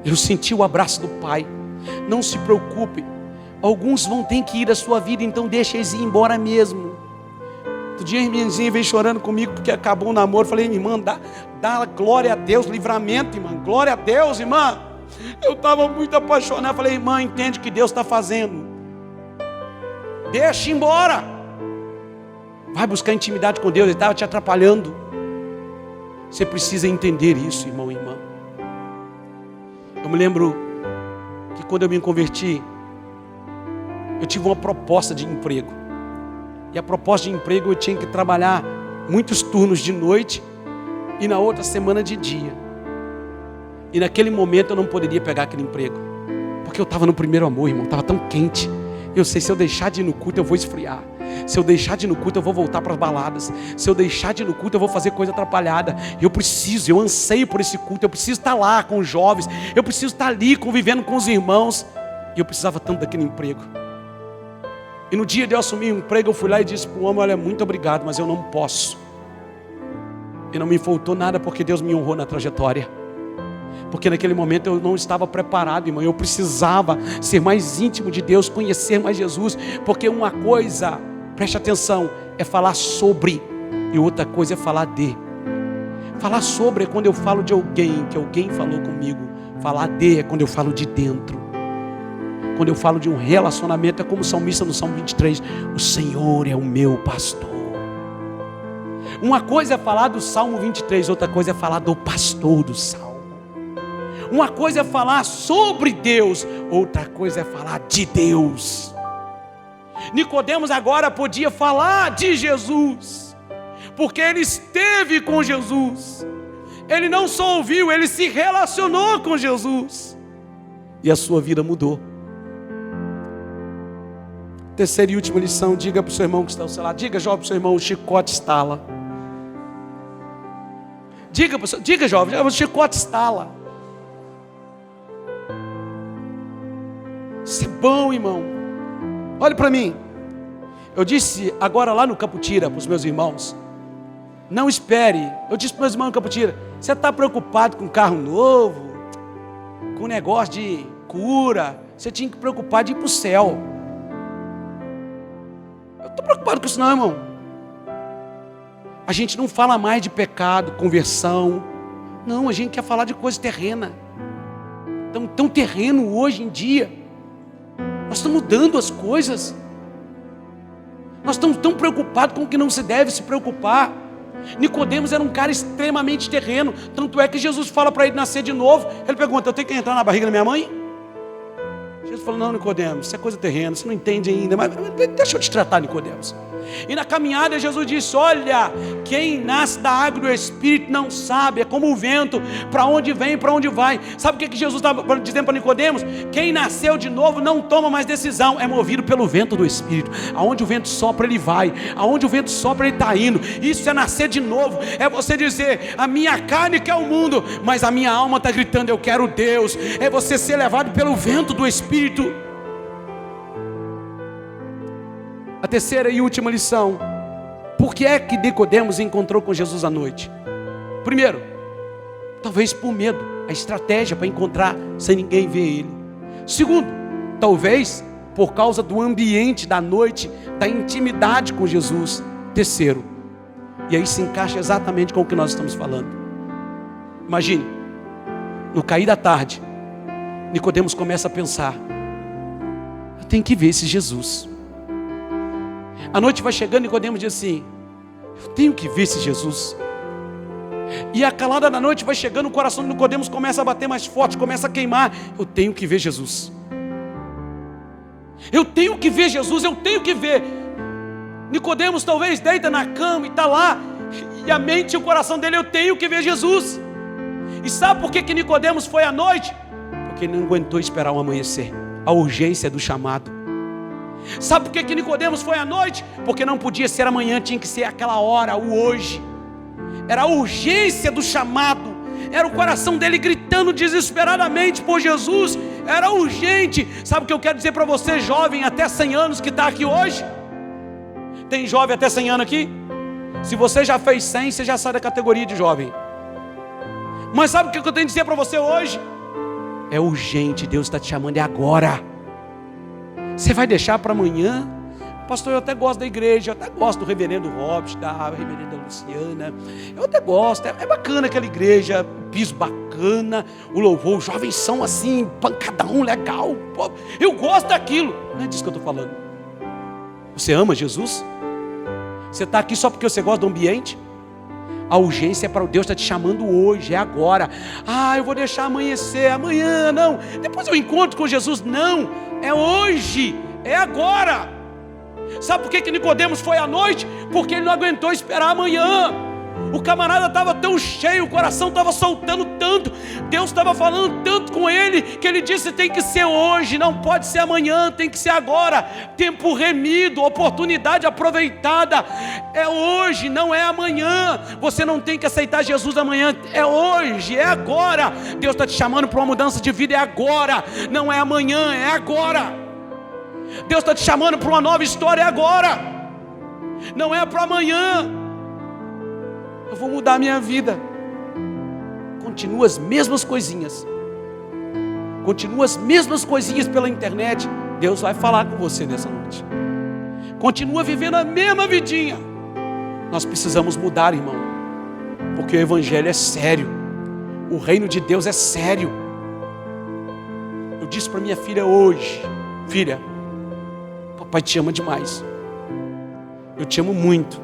Eu senti o abraço do Pai. Não se preocupe, alguns vão ter que ir da sua vida, então deixa eles ir embora mesmo. Outro dia a irmãzinha veio chorando comigo porque acabou o namoro. Falei, irmã, dá glória a Deus, livramento, irmã, glória a Deus, irmã. Eu estava muito apaixonado. Falei, irmã, entende o que Deus está fazendo, deixa ir embora. Vai buscar intimidade com Deus, Ele estava te atrapalhando. Você precisa entender isso, irmão e irmã. Eu me lembro que quando eu me converti, eu tive uma proposta de emprego. E a proposta de emprego eu tinha que trabalhar muitos turnos de noite e na outra semana de dia. E naquele momento eu não poderia pegar aquele emprego, porque eu estava no primeiro amor, irmão, estava tão quente. Eu sei, se eu deixar de ir no culto eu vou esfriar. Se eu deixar de ir no culto eu vou voltar para as baladas. Se eu deixar de ir no culto eu vou fazer coisa atrapalhada. Eu anseio por esse culto. Eu preciso estar lá com os jovens. Eu preciso estar ali convivendo com os irmãos. E eu precisava tanto daquele emprego. E no dia de eu assumir o emprego, eu fui lá e disse para o homem, olha, muito obrigado, mas eu não posso. E não me faltou nada, porque Deus me honrou na trajetória. Porque naquele momento eu não estava preparado, irmão. Eu precisava ser mais íntimo de Deus, conhecer mais Jesus. Porque uma coisa, preste atenção, é falar sobre, e outra coisa é falar de. Falar sobre é quando eu falo de alguém, que alguém falou comigo. Falar de é quando eu falo de dentro. Quando eu falo de um relacionamento, é como o salmista no Salmo 23, o Senhor é o meu pastor. Uma coisa é falar do Salmo 23, outra coisa é falar do pastor do Salmo. Uma coisa é falar sobre Deus, outra coisa é falar de Deus. Nicodemos agora podia falar de Jesus, porque ele esteve com Jesus. Ele não só ouviu, ele se relacionou com Jesus. E a sua vida mudou. Terceira e última lição, diga para o seu irmão que está ao seu lado. Diga, jovem, para o seu irmão, o chicote estala. Diga, jovem, o chicote estala. Isso é bom, irmão. Olhe para mim. Eu disse agora lá no Caputira para os meus irmãos, não espere. Eu disse para os meus irmãos no Caputira, você está preocupado com carro novo, com negócio de cura? Você tinha que preocupar de ir para o céu. Eu estou preocupado com isso não, irmão. A gente não fala mais de pecado, conversão. Não, a gente quer falar de coisa terrena. Tão terreno hoje em dia. Nós estamos mudando as coisas. Nós estamos tão preocupados com o que não se deve se preocupar. Nicodemos era um cara extremamente terreno. Tanto é que Jesus fala para ele nascer de novo. Ele pergunta: eu tenho que entrar na barriga da minha mãe? Jesus falou: não, Nicodemos, isso é coisa terrena, você não entende ainda, mas deixa eu te tratar, Nicodemos. E na caminhada Jesus disse: olha, quem nasce da água do Espírito não sabe, é como o vento, para onde vem e para onde vai. Sabe o que Jesus estava dizendo para Nicodemos? Quem nasceu de novo não toma mais decisão, é movido pelo vento do Espírito. Aonde o vento sopra ele vai, aonde o vento sopra ele está indo. Isso é nascer de novo, é você dizer: a minha carne quer o mundo, mas a minha alma está gritando: eu quero Deus. É você ser levado pelo vento do Espírito. A terceira e última lição: por que é que Nicodemos encontrou com Jesus à noite? Primeiro, talvez por medo, a estratégia para encontrar sem ninguém ver ele. Segundo, talvez por causa do ambiente da noite, da intimidade com Jesus. Terceiro, e aí se encaixa exatamente com o que nós estamos falando. Imagine, no cair da tarde, Nicodemos começa a pensar: eu tenho que ver esse Jesus. A noite vai chegando e Nicodemos diz assim: eu tenho que ver esse Jesus. E a calada da noite vai chegando, o coração de Nicodemos começa a bater mais forte, começa a queimar. Eu tenho que ver Jesus. Eu tenho que ver Jesus, eu tenho que ver. Nicodemos talvez deita na cama e está lá, e a mente e o coração dele: eu tenho que ver Jesus. E sabe por que Nicodemos foi à noite? Porque ele não aguentou esperar o amanhecer, a urgência do chamado. Sabe por que Nicodemos foi à noite? Porque não podia ser amanhã, tinha que ser aquela hora, o hoje. Era a urgência do chamado, era o coração dele gritando desesperadamente por Jesus, era urgente. Sabe o que eu quero dizer para você, jovem até 100 anos que está aqui hoje? Tem jovem até 100 anos aqui? Se você já fez 100, você já sai da categoria de jovem. Mas sabe o que eu tenho que dizer para você hoje? É urgente, Deus está te chamando, é agora. Você vai deixar para amanhã? Pastor, eu até gosto da igreja, eu até gosto do reverendo Robson, da reverenda Luciana, eu até gosto, é bacana aquela igreja, piso bacana, o louvor, os jovens são assim, pancadão, legal, pô, eu gosto daquilo. Não é disso que eu estou falando. Você ama Jesus? Você está aqui só porque você gosta do ambiente? A urgência é para o Deus está te chamando hoje, é agora. Eu vou deixar amanhecer, amanhã não, depois eu encontro com Jesus. Não, é hoje, é agora. Sabe por que Nicodemos foi à noite? Porque ele não aguentou esperar amanhã. O camarada estava tão cheio, o coração estava soltando tanto, Deus estava falando tanto com ele, que ele disse: tem que ser hoje, não pode ser amanhã, tem que ser agora. Tempo remido, oportunidade aproveitada, é hoje, não é amanhã. Você não tem que aceitar Jesus amanhã, é hoje, é agora. Deus está te chamando para uma mudança de vida, é agora, não é amanhã, é agora. Deus está te chamando para uma nova história, é agora, não é para amanhã. Eu vou mudar a minha vida. Continua as mesmas coisinhas, continua as mesmas coisinhas pela internet. Deus vai falar com você nessa noite. Continua vivendo a mesma vidinha. Nós precisamos mudar, irmão, porque o evangelho é sério, o reino de Deus é sério. Eu disse para minha filha hoje: filha, papai te ama demais, eu te amo muito,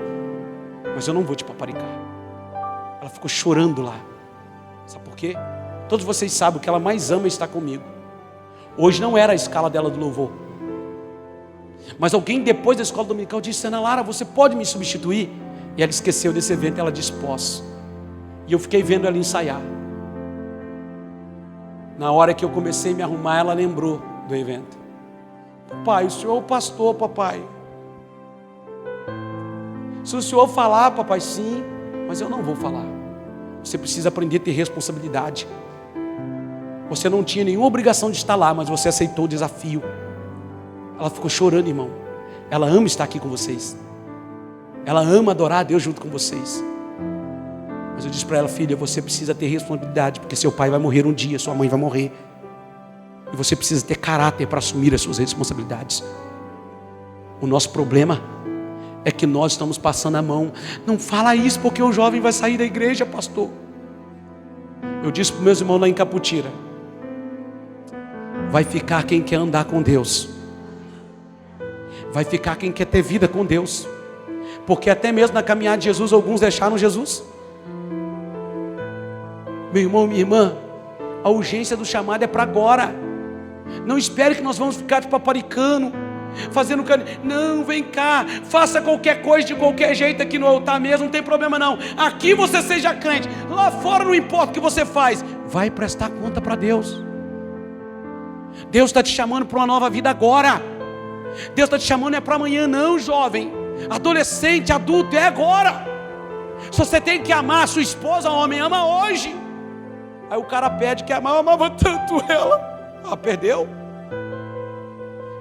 mas eu não vou te paparicar. Ela ficou chorando lá. Sabe por quê? Todos vocês sabem, o que ela mais ama é estar comigo. Hoje não era a escala dela do louvor, mas alguém depois da escola dominical disse: Ana Lara, você pode me substituir? E ela esqueceu desse evento. Ela disse: posso. E eu fiquei vendo ela ensaiar. Na hora que eu comecei a me arrumar, ela lembrou do evento. Papai, o senhor é o pastor, papai. Se o senhor falar, papai, sim, mas eu não vou falar. Você precisa aprender a ter responsabilidade. Você não tinha nenhuma obrigação de estar lá, mas você aceitou o desafio. Ela ficou chorando, irmão. Ela ama estar aqui com vocês, ela ama adorar a Deus junto com vocês. Mas eu disse para ela: filha, você precisa ter responsabilidade, porque seu pai vai morrer um dia, sua mãe vai morrer, e você precisa ter caráter para assumir as suas responsabilidades. O nosso problema é que nós estamos passando a mão. Não fala isso porque o jovem vai sair da igreja, pastor. Eu disse para os meus irmãos lá em Caputira: vai ficar quem quer andar com Deus, vai ficar quem quer ter vida com Deus. Porque até mesmo na caminhada de Jesus, alguns deixaram Jesus. Meu irmão, minha irmã, a urgência do chamado é para agora. Não espere que nós vamos ficar de paparicano, fazendo não, vem cá, faça qualquer coisa de qualquer jeito aqui no altar mesmo, não tem problema não. Aqui você seja crente, lá fora não importa o que você faz, vai prestar conta para Deus. Deus está te chamando para uma nova vida agora. Deus está te chamando, não é para amanhã não, jovem, adolescente, adulto, é agora. Se você tem que amar a sua esposa, homem, ama hoje. Aí o cara pede que amava, amava tanto ela, perdeu.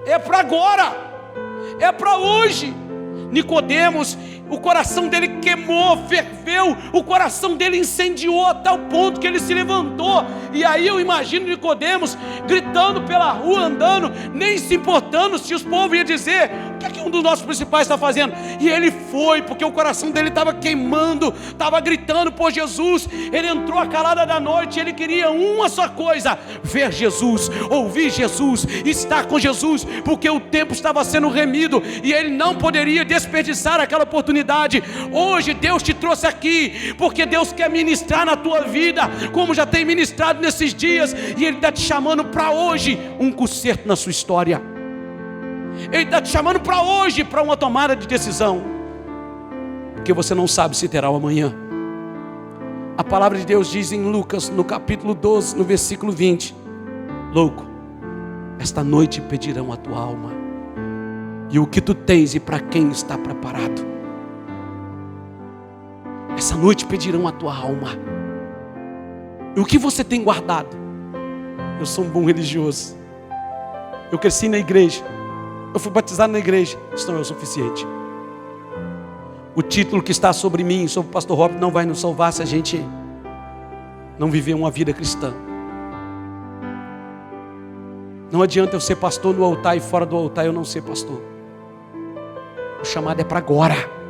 É para agora, é para hoje. Nicodemos, o coração dele queimou, ferveu, o coração dele incendiou a tal ponto que ele se levantou. E aí eu imagino Nicodemos gritando pela rua, andando, nem se importando se os povos iam dizer: o que é que um dos nossos principais está fazendo? E ele foi, porque o coração dele estava queimando, estava gritando por Jesus. Ele entrou à calada da noite, ele queria uma só coisa: ver Jesus, ouvir Jesus, estar com Jesus, porque o tempo estava sendo remido e ele não poderia desperdiçar aquela oportunidade. Hoje Deus te trouxe aqui porque Deus quer ministrar na tua vida, como já tem ministrado nesses dias, e Ele está te chamando para hoje um conserto na sua história. Ele está te chamando para hoje, para uma tomada de decisão, porque você não sabe se terá o amanhã. A palavra de Deus diz em Lucas, no capítulo 12, no versículo 20: louco, esta noite pedirão a tua alma, e o que tu tens e para quem está preparado. Essa noite pedirão a tua alma. E o que você tem guardado? Eu sou um bom religioso, eu cresci na igreja, eu fui batizado na igreja. Isso não é o suficiente. O título que está sobre mim, sobre o pastor Rob, não vai nos salvar se a gente não viver uma vida cristã. Não adianta eu ser pastor no altar e fora do altar eu não ser pastor. O chamado é para agora.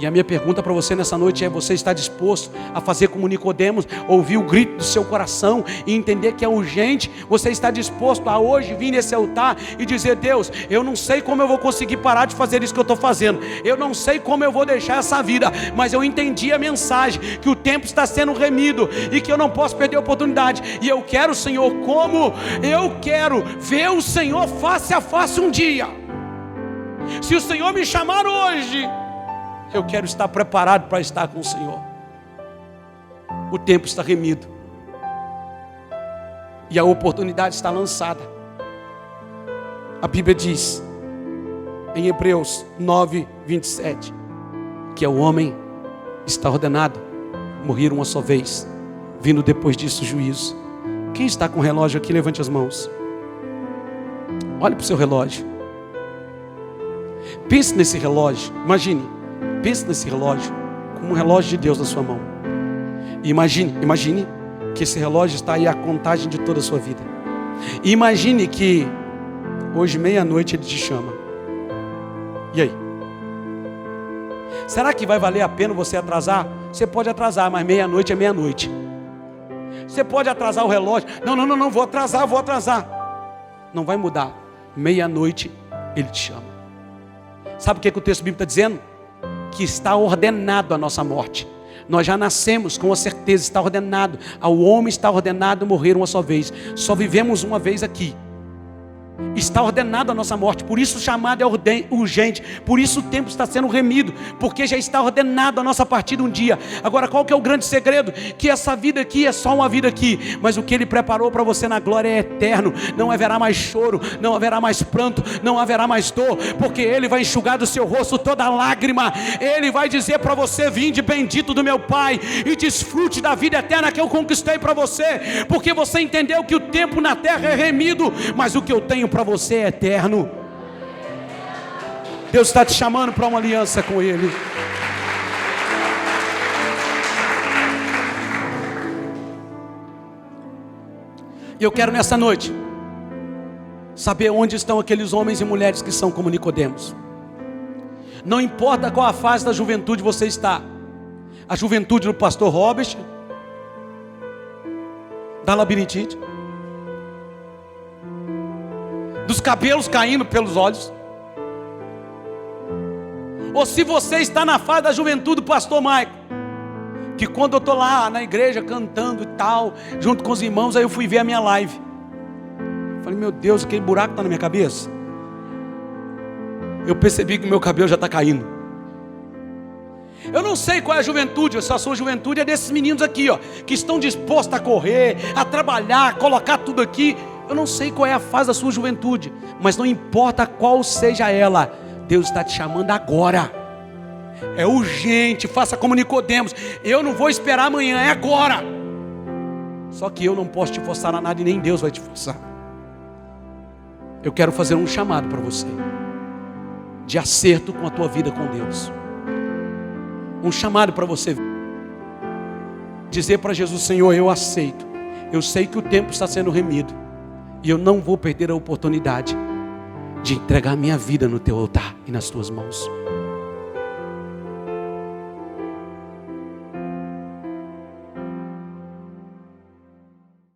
E a minha pergunta para você nessa noite é: você está disposto a fazer como Nicodemos, ouvir o grito do seu coração e entender que é urgente? Você está disposto a hoje vir nesse altar e dizer: Deus, eu não sei como eu vou conseguir parar de fazer isso que eu estou fazendo, eu não sei como eu vou deixar essa vida, mas eu entendi a mensagem, que o tempo está sendo remido e que eu não posso perder a oportunidade, e eu quero, Senhor, como eu quero ver o Senhor face a face um dia. Se o Senhor me chamar hoje, eu quero estar preparado para estar com o Senhor. O tempo está remido e a oportunidade está lançada. A Bíblia diz em Hebreus 9, 27 que o homem está ordenado morrer uma só vez, vindo depois disso o juízo. Quem está com o relógio aqui, levante as mãos. Olhe para o seu relógio. Pense nesse relógio. Pense nesse relógio como um relógio de Deus na sua mão. E imagine que esse relógio está aí a contagem de toda a sua vida. E imagine que hoje meia-noite Ele te chama. E aí? Será que vai valer a pena você atrasar? Você pode atrasar, mas meia-noite é meia-noite. Você pode atrasar o relógio. Não, vou atrasar. Não vai mudar. Meia-noite Ele te chama. Sabe o que o texto bíblico está dizendo? Que está ordenado a nossa morte. Nós já nascemos com a certeza, está ordenado. Ao homem está ordenado morrer uma só vez. Só vivemos uma vez aqui. Está ordenado a nossa morte. Por isso o chamado é urgente. Por isso o tempo está sendo remido. Porque já está ordenado a nossa partida um dia. Agora, qual que é o grande segredo? Que essa vida aqui é só uma vida aqui, mas o que Ele preparou para você na glória é eterno. Não haverá mais choro, não haverá mais pranto, não haverá mais dor, porque Ele vai enxugar do seu rosto toda lágrima. Ele vai dizer para você: vinde bendito do meu Pai e desfrute da vida eterna que eu conquistei para você. Porque você entendeu que o tempo na terra é remido, mas o que eu tenho para você é eterno. Deus está te chamando para uma aliança com Ele. E eu quero nessa noite saber onde estão aqueles homens e mulheres que são como Nicodemos. Não importa qual a fase da juventude você está. A juventude do pastor Robert, da labirintite, dos cabelos caindo pelos olhos, Ou se você está na fase da juventude do pastor Maico, que quando eu estou lá na igreja cantando e tal, junto com os irmãos, aí eu fui ver a minha live. Falei, meu Deus, aquele buraco está na minha cabeça. Eu percebi que o meu cabelo já está caindo. Eu não sei qual é a juventude, se a sua juventude é desses meninos aqui, ó, que estão dispostos a correr, a trabalhar, a colocar tudo aqui. Eu não sei qual é a fase da sua juventude, mas não importa qual seja ela, Deus está te chamando agora. É urgente, faça como Nicodemos. Eu não vou esperar amanhã, é agora. Só que eu não posso te forçar a nada e nem Deus vai te forçar. Eu quero fazer um chamado para você, de acerto com a tua vida com Deus. Um chamado para você dizer para Jesus: Senhor, eu aceito. Eu sei que o tempo está sendo remido, e eu não vou perder a oportunidade de entregar minha vida no teu altar e nas tuas mãos.